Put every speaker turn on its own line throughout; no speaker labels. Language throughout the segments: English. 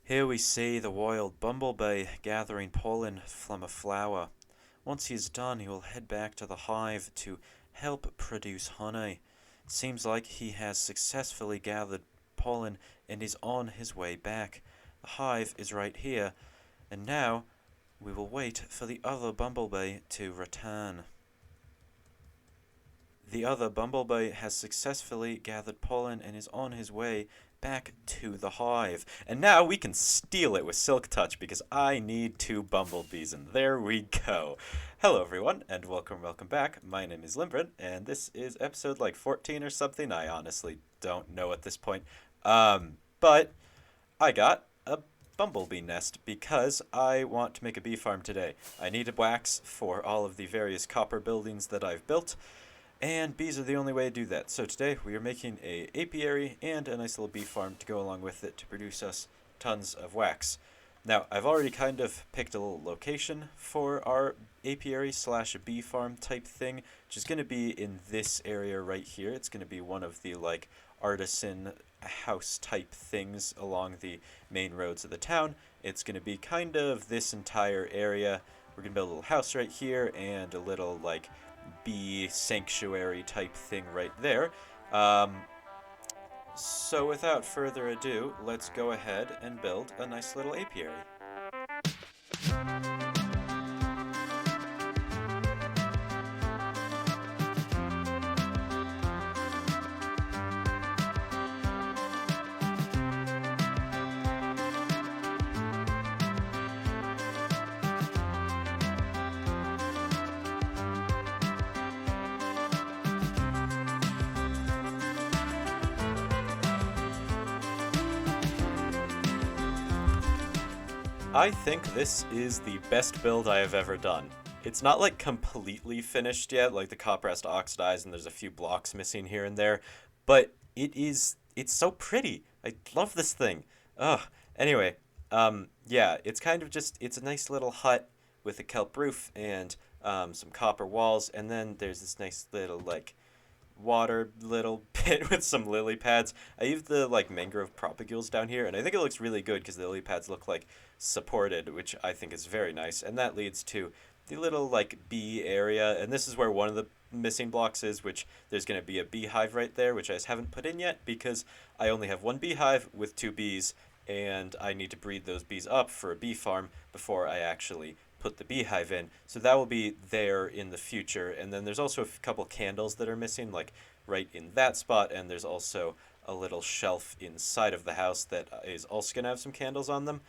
Here we see the wild bumblebee gathering pollen from a flower. Once he's done, he will head back to the hive to help produce honey. It seems like he has successfully gathered pollen and is on his way back. The hive is right here, and now we will wait for the other bumblebee to return. The other bumblebee has successfully gathered pollen and is on his way back to the hive. And now we can steal it with Silk Touch because I need two bumblebees, and there we go. Hello everyone, and welcome back. My name is LimBryn, and this is episode like 14 or something. I honestly don't know at this point. But I got a bumblebee nest because I want to make a bee farm today. I needed wax for all of the various copper buildings that I've built, and bees are the only way to do that. So today we are making a apiary and a nice little bee farm to go along with it to produce us tons of wax. Now, I've already kind of picked a little location for our apiary slash bee farm type thing, which is going to be in this area right here. It's going to be one of the like artisan house type things along the main roads of the town. It's going to be kind of this entire area. We're going to build a little house right here and a little like bee sanctuary type thing right there. So without further ado, let's go ahead and build a nice little apiary. I think this is the best build I have ever done. It's not like completely finished yet, like the copper has to oxidize and there's a few blocks missing here and there, but it's so pretty. I love this thing. Ugh. Anyway, yeah, it's kind of just, it's a nice little hut with a kelp roof and some copper walls, and then there's this nice little like water little pit with some lily pads. I used the like mangrove propagules down here, and I think it looks really good because the lily pads look like supported, which I think is very nice. And that leads to the little like bee area, and this is where one of the missing blocks is, which there's going to be a beehive right there, which I just haven't put in yet because I only have one beehive with two bees, and I need to breed those bees up for a bee farm before I actually put the beehive in. So that will be there in the future. And then there's also a couple candles that are missing, like right in that spot, and there's also a little shelf inside of the house that is also going to have some candles on them.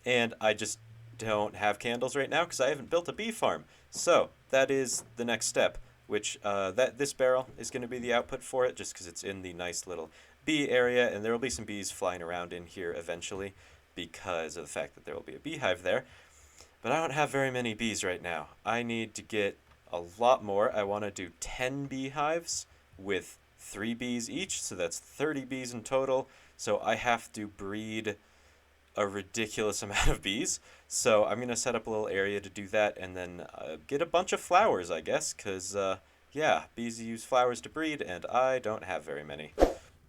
And I just don't have candles right now because I haven't built a bee farm. So that is the next step, which this barrel is going to be the output for it, just because it's in the nice little bee area, and there will be some bees flying around in here eventually because of the fact that there will be a beehive there. But I don't have very many bees right now. I need to get a lot more. I want to do 10 beehives with 3 bees each, so that's 30 bees in total. So I have to breed a ridiculous amount of bees. So I'm going to set up a little area to do that, and then get a bunch of flowers, I guess, because, yeah, bees use flowers to breed, and I don't have very many.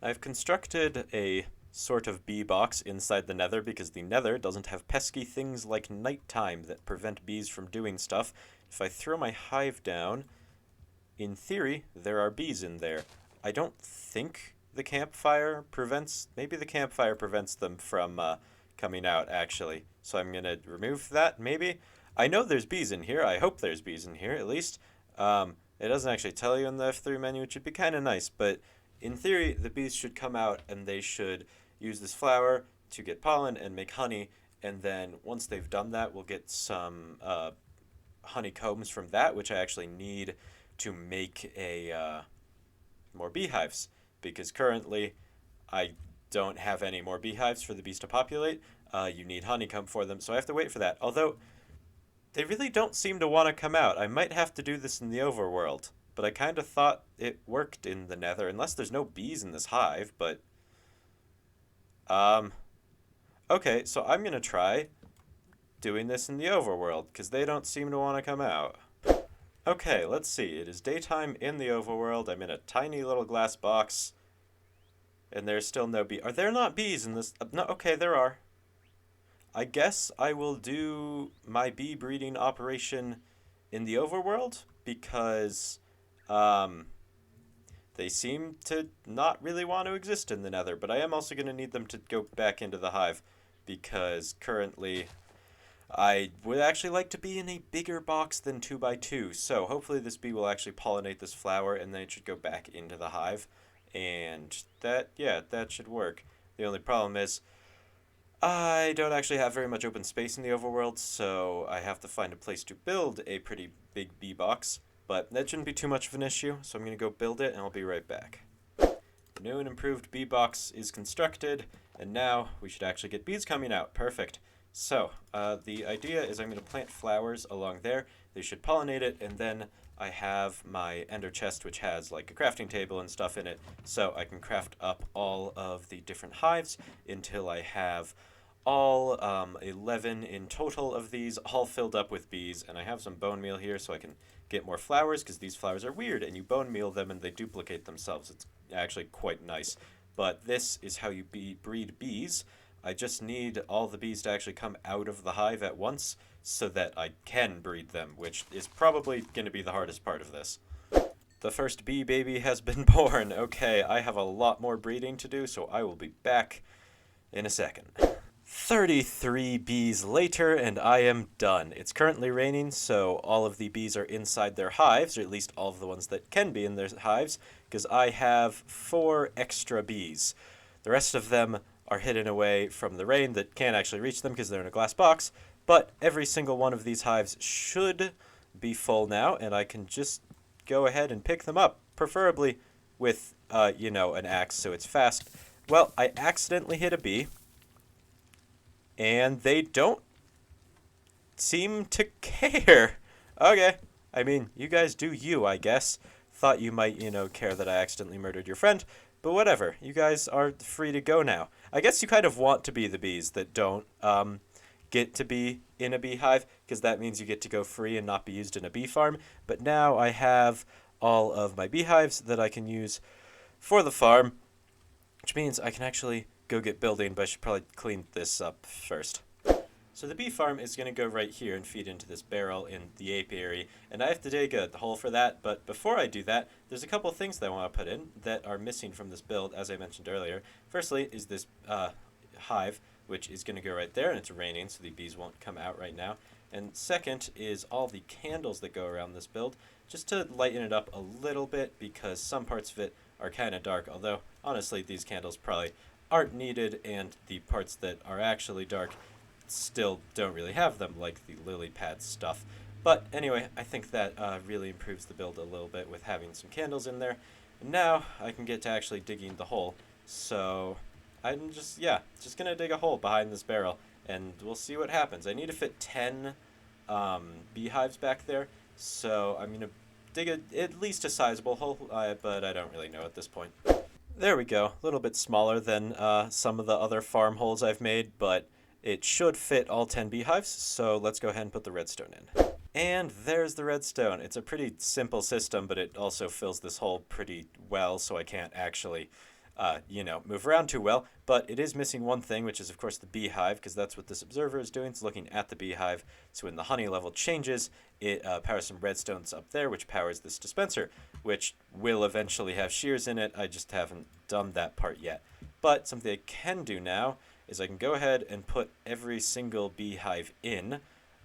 I've constructed a sort of bee box inside the nether because the nether doesn't have pesky things like nighttime that prevent bees from doing stuff. If I throw my hive down, in theory, there are bees in there. I don't think the campfire prevents, maybe the campfire prevents them from coming out, actually. So I'm going to remove that, maybe. I know there's bees in here. I hope there's bees in here, at least. It doesn't actually tell you in the F3 menu, which would be kind of nice, but in theory, the bees should come out and they should use this flower to get pollen and make honey, and then once they've done that, we'll get some honeycombs from that, which I actually need to make a more beehives, because currently I don't have any more beehives for the bees to populate. You need honeycomb for them, so I have to wait for that. Although, they really don't seem to want to come out. I might have to do this in the overworld, but I kind of thought it worked in the nether, unless there's no bees in this hive, but okay, so I'm going to try doing this in the overworld, because they don't seem to want to come out. Okay, let's see. It is daytime in the overworld. I'm in a tiny little glass box, and there's still no bee. Are there not bees in this? No, okay, there are. I guess I will do my bee breeding operation in the overworld because um, they seem to not really want to exist in the nether, but I am also going to need them to go back into the hive because currently I would actually like to be in a bigger box than 2 by 2. So hopefully this bee will actually pollinate this flower and then it should go back into the hive. And that, yeah, that should work. The only problem is I don't actually have very much open space in the overworld, so I have to find a place to build a pretty big bee box. But that shouldn't be too much of an issue, so I'm going to go build it and I'll be right back. New and improved bee box is constructed, and now we should actually get bees coming out. Perfect. So, the idea is I'm going to plant flowers along there. They should pollinate it, and then I have my ender chest, which has like a crafting table and stuff in it, so I can craft up all of the different hives until I have all 11 in total of these, all filled up with bees, and I have some bone meal here so I can get more flowers, because these flowers are weird, and you bone meal them and they duplicate themselves. It's actually quite nice. But this is how you breed bees. I just need all the bees to actually come out of the hive at once so that I can breed them, which is probably going to be the hardest part of this. The first bee baby has been born. Okay, I have a lot more breeding to do, so I will be back in a second. 33 bees later, and I am done. It's currently raining, so all of the bees are inside their hives, or at least all of the ones that can be in their hives, because I have 4 extra bees. The rest of them are hidden away from the rain that can't actually reach them because they're in a glass box, but every single one of these hives should be full now, and I can just go ahead and pick them up, preferably with, an axe so it's fast. Well, I accidentally hit a bee, and they don't seem to care. Okay. I mean, you guys do you, I guess. Thought you might, care that I accidentally murdered your friend, but whatever. You guys are free to go now. I guess you kind of want to be the bees that don't get to be in a beehive, because that means you get to go free and not be used in a bee farm. But now I have all of my beehives that I can use for the farm, which means I can actually go get building, but I should probably clean this up first. So the bee farm is going to go right here and feed into this barrel in the apiary, and I have to dig a hole for that, but before I do that, there's a couple things that I want to put in that are missing from this build, as I mentioned earlier. Firstly is this hive, which is going to go right there, and it's raining, so the bees won't come out right now. And second is all the candles that go around this build, just to lighten it up a little bit, because some parts of it are kind of dark, although honestly these candles probably aren't needed, and the parts that are actually dark still don't really have them, like the lily pad stuff. But anyway, I think that really improves the build a little bit with having some candles in there. And now I can get to actually digging the hole. So I'm just gonna dig a hole behind this barrel, and we'll see what happens. I need to fit 10 beehives back there, so I'm gonna dig at least a sizable hole, but I don't really know at this point. There we go. A little bit smaller than some of the other farm holes I've made, but it should fit all 10 beehives, so let's go ahead and put the redstone in. And there's the redstone. It's a pretty simple system, but it also fills this hole pretty well, so I can't actually, move around too well. But it is missing one thing, which is, of course, the beehive, because that's what this observer is doing. It's looking at the beehive, so when the honey level changes, it powers some redstones up there, which powers this dispenser, which will eventually have shears in it. I just haven't done that part yet. But something I can do now is I can go ahead and put every single beehive in,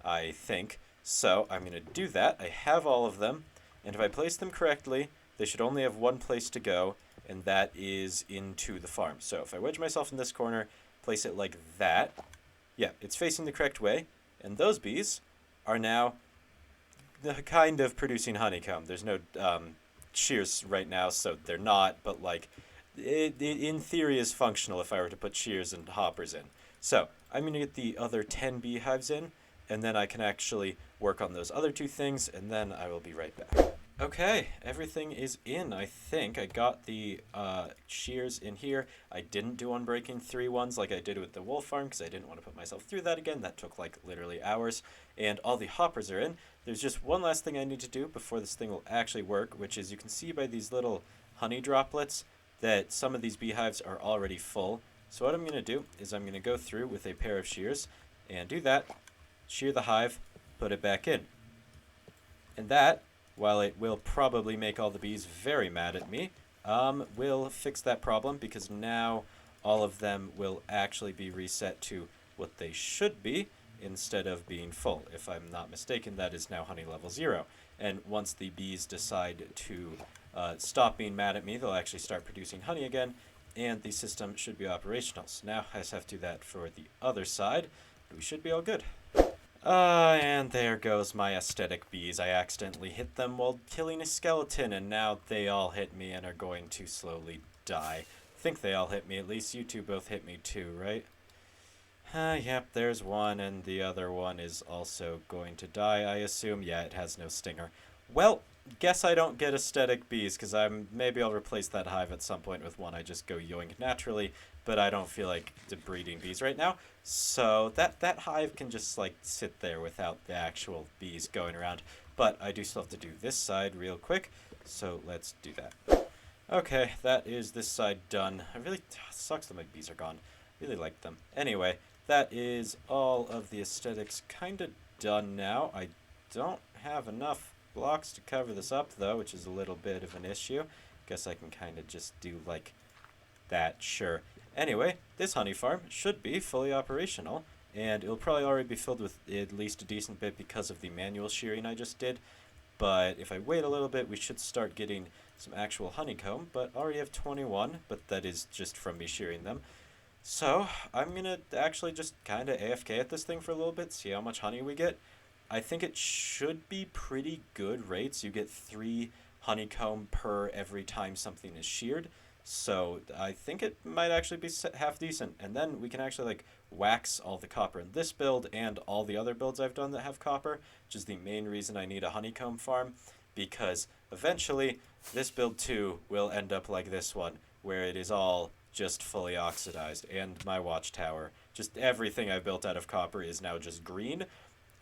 I think. So I'm going to do that. I have all of them, and if I place them correctly, they should only have one place to go, and that is into the farm. So if I wedge myself in this corner, place it like that, yeah, it's facing the correct way, and those bees are now kind of producing honeycomb. There's no shears right now, so they're not, but like it in theory is functional if I were to put shears and hoppers in. So I'm going to get the other 10 beehives in, and then I can actually work on those other 2 things, and then I will be right back. Okay, everything is in, I think. I got the shears in here. I didn't do Unbreaking 3 ones like I did with the wolf farm, because I didn't want to put myself through that again. That took like literally hours. And all the hoppers are in. There's just one last thing I need to do before this thing will actually work, which is you can see by these little honey droplets that some of these beehives are already full. So what I'm going to do is I'm going to go through with a pair of shears and do that, shear the hive, put it back in. And that, while it will probably make all the bees very mad at me, will fix that problem because now all of them will actually be reset to what they should be instead of being full. If I'm not mistaken, that is now honey level 0. And once the bees decide to stop being mad at me, they'll actually start producing honey again, and the system should be operational. So now I just have to do that for the other side. We should be all good. And there goes my aesthetic bees. I accidentally hit them while killing a skeleton, and now they all hit me and are going to slowly die. I think they all hit me. At least you two both hit me too, right? Yep, there's one, and the other one is also going to die, I assume. Yeah, it has no stinger. Well, guess I don't get aesthetic bees, because maybe I'll replace that hive at some point with one I just go yoink naturally, but I don't feel like breeding bees right now. So that hive can just, like, sit there without the actual bees going around. But I do still have to do this side real quick, so let's do that. Okay, that is this side done. It really sucks that my bees are gone. Really like them. Anyway, that is all of the aesthetics kind of done now. I don't have enough blocks to cover this up, though, which is a little bit of an issue. Guess I can kind of just do like that, sure. Anyway, this honey farm should be fully operational, and it'll probably already be filled with at least a decent bit because of the manual shearing I just did. But if I wait a little bit, we should start getting some actual honeycomb, but already have 21, but that is just from me shearing them. So, I'm gonna actually just kind of AFK at this thing for a little bit, see how much honey we get. I think it should be pretty good rates. You get 3 honeycomb per every time something is sheared. So I think it might actually be half decent. And then we can actually like wax all the copper in this build and all the other builds I've done that have copper, which is the main reason I need a honeycomb farm, because eventually this build too will end up like this one, where it is all just fully oxidized, and my watchtower, just everything I built out of copper is now just green,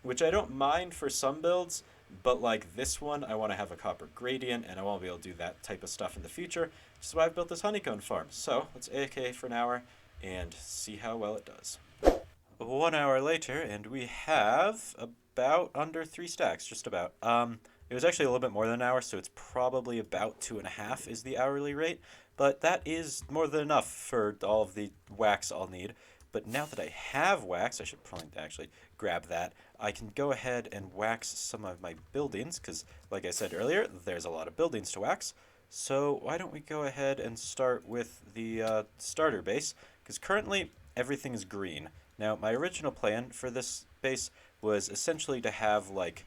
which I don't mind for some builds, but like this one, I want to have a copper gradient, and I won't be able to do that type of stuff in the future, which is why I've built this honeycomb farm. So let's AFK for an hour and see how well it does. 1 hour later, and we have about under 3 stacks, just about. It was actually a little bit more than an hour, so it's probably about 2.5 is the hourly rate, but that is more than enough for all of the wax I'll need. But now that I have wax, I should probably actually grab that. I can go ahead and wax some of my buildings, because like I said earlier, there's a lot of buildings to wax. So why don't we go ahead and start with the starter base, because currently everything is green. Now, my original plan for this base was essentially to have like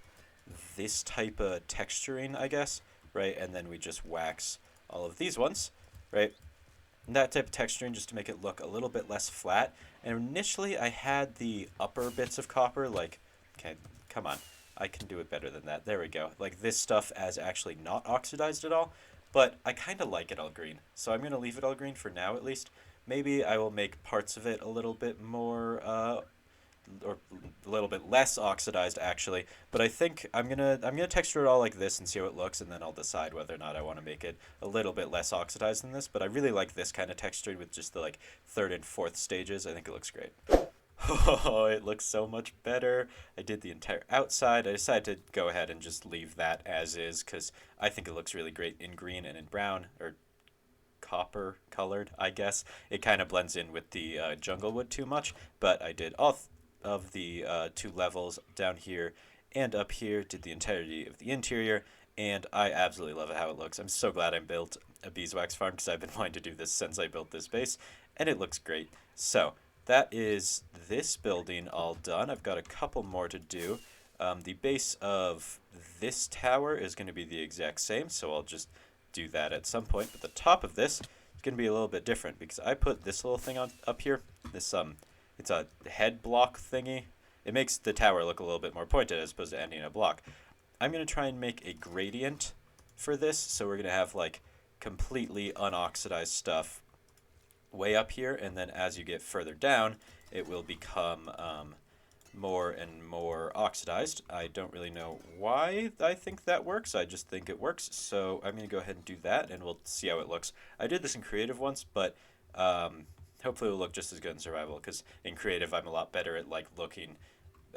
this type of texturing, I guess, right? And then we just wax all of these ones, right? And that type of texturing just to make it look a little bit less flat. And initially I had the upper bits of copper, like, okay, come on, I can do it better than that. There we go. Like this stuff as actually not oxidized at all, but I kind of like it all green. So I'm going to leave it all green for now at least. Maybe I will make parts of it a little bit more, or a little bit less oxidized actually, but I think I'm gonna texture it all like this and see how it looks, and then I'll decide whether or not I want to make it a little bit less oxidized than this. But I really like this kind of texture with just the like 3rd and 4th stages. I think it looks great. Oh, it looks so much better. I did the entire outside. I decided to go ahead and just leave that as is because I think it looks really great in green and in brown, or copper colored, I guess. It kind of blends in with the jungle wood too much, but I did all of the 2 levels down here and up here, did the entirety of the interior, and I absolutely love how it looks. I'm so glad I built a beeswax farm because I've been wanting to do this since I built this base, and it looks great. So that is this building all done. I've got a couple more to do. The base of this tower is going to be the exact same, so I'll just do that at some point, but the top of this is going to be a little bit different because I put this little thing on up here, this it's a head block thingy. It makes the tower look a little bit more pointed as opposed to ending in a block. I'm going to try and make a gradient for this, so we're going to have like completely unoxidized stuff way up here, and then as you get further down, it will become more and more oxidized. I don't really know why I think that works. I just think it works, so I'm going to go ahead and do that, and we'll see how it looks. I did this in creative once, but Hopefully it'll look just as good in survival, because in creative I'm a lot better at like looking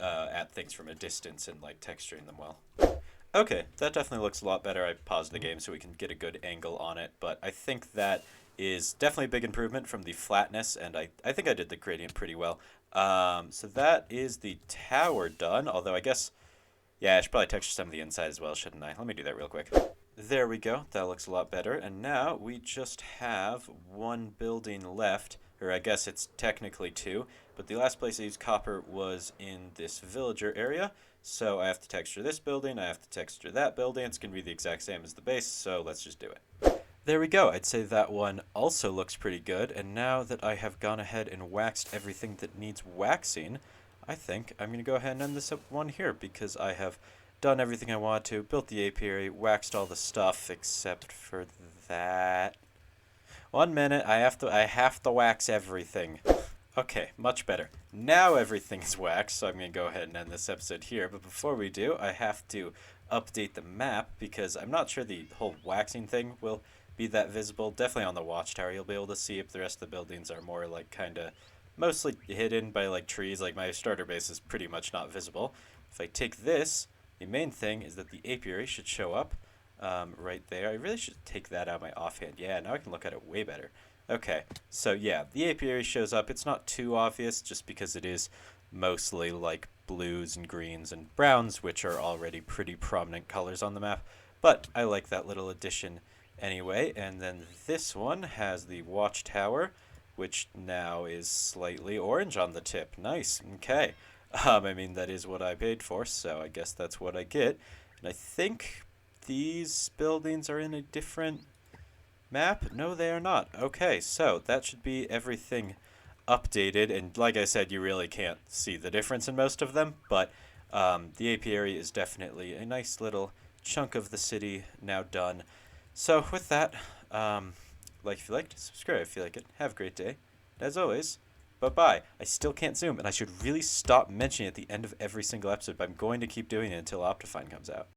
at things from a distance and like texturing them well. Okay, that definitely looks a lot better. I paused the game so we can get a good angle on it, but I think that is definitely a big improvement from the flatness, and I think I did the gradient pretty well. So that is the tower done, although I guess, yeah, I should probably texture some of the inside as well, shouldn't I? Let me do that real quick. There we go. That looks a lot better. And now we just have one building left, or I guess it's technically two, but the last place I used copper was in this villager area. So I have to texture this building, I have to texture that building. It's going to be the exact same as the base, so let's just do it. There we go. I'd say that one also looks pretty good. And now that I have gone ahead and waxed everything that needs waxing, I think I'm going to go ahead and end this up one here, because I have done everything I wanted to, built the apiary, waxed all the stuff except for that. 1 minute, I have to wax everything. Okay, much better. Now everything is waxed, so I'm going to go ahead and end this episode here. But before we do, I have to update the map, because I'm not sure the whole waxing thing will be that visible. Definitely on the watchtower you'll be able to see if the rest of the buildings are more like kind of mostly hidden by like trees. Like my starter base is pretty much not visible. If I take this, the main thing is that the apiary should show up right there. I really should take that out of my offhand. Yeah, now I can look at it way better. Okay, so yeah, the apiary shows up. It's not too obvious just because it is mostly like blues and greens and browns, which are already pretty prominent colors on the map. But I like that little addition anyway. And then this one has the watchtower, which now is slightly orange on the tip. Nice. Okay. I mean, that is what I paid for, so I guess that's what I get. And I think these buildings are in a different map? No, they are not. Okay, so that should be everything updated. And like I said, you really can't see the difference in most of them, but the apiary is definitely a nice little chunk of the city now done. So with that, like if you liked, subscribe if you like it. Have a great day. As always, bye-bye. I still can't zoom, and I should really stop mentioning it at the end of every single episode, but I'm going to keep doing it until Optifine comes out.